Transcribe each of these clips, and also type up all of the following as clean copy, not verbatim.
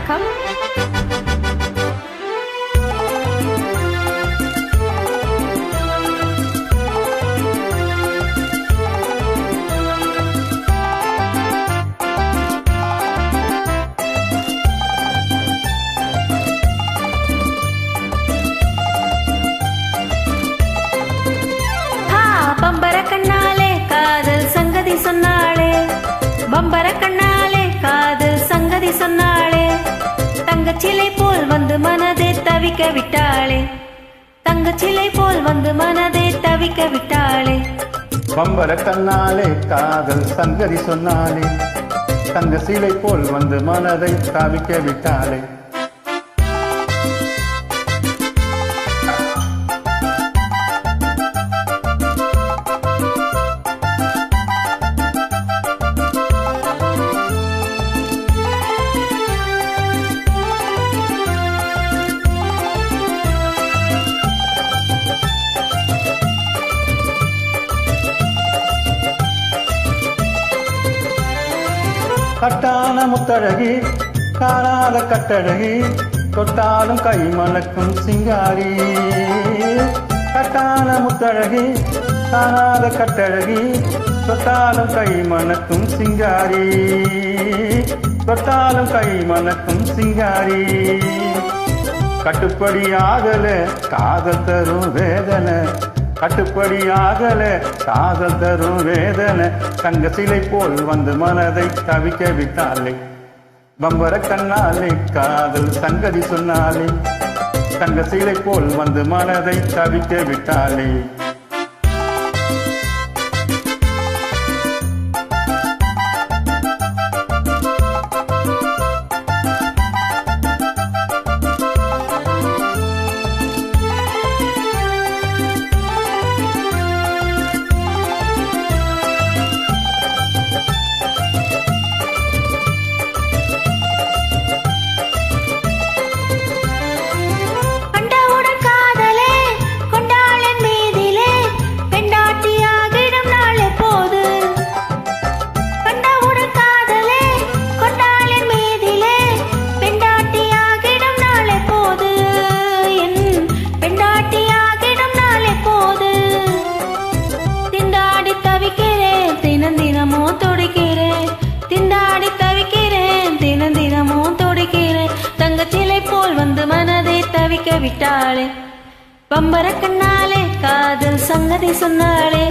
வணக்கம். பம்பர கண்ணாலே காதல் சங்கதி சொன்னாளே, பம்பர கண்ணாலே காதல் சங்கதி சொன்னாளே, தங்கச்சிலை போல் வந்து மனதை தவிக்க விட்டாளே, தங்கச்சிலை போல் வந்து மனதை தவிக்க விட்டாளே. பம்பர கண்ணாலே காதல் சங்கதி சொன்னாளே, தங்க சிலை போல் வந்து மனதை தவிக்க விட்டாளே. கட்டான முத்தழகி காணாத கட்டழகி, தொட்டாலும் கை மணக்கும் சிங்காரி. கட்டான முத்தழகி காணாத கட்டழகி, தொட்டாலும் கை மணக்கும் சிங்காரி, தொட்டாலும் கை மணக்கும் சிங்காரி. கட்டுப்படி ஆகல காதல் தரும் வேதனை, கட்டுப்படி ஆகல காதல் தரும் வேதனை, தங்க சிலை போல் வந்து மனதை தவிக்க விட்டாளே. பம்பர கண்ணாலே காதல் சங்கதி சொன்னாலே, தங்க சிலை போல் வந்து மனதை தவிக்க விட்டாளே. விட்டாளே பம்பர கண்ணாலே காதல் சங்கதி சொன்னாளே,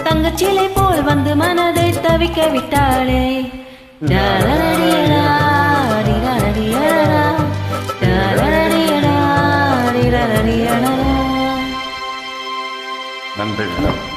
தங்கச்சிலை போல் வந்து மனதை தவிக்க விட்டாளே. நன்றி.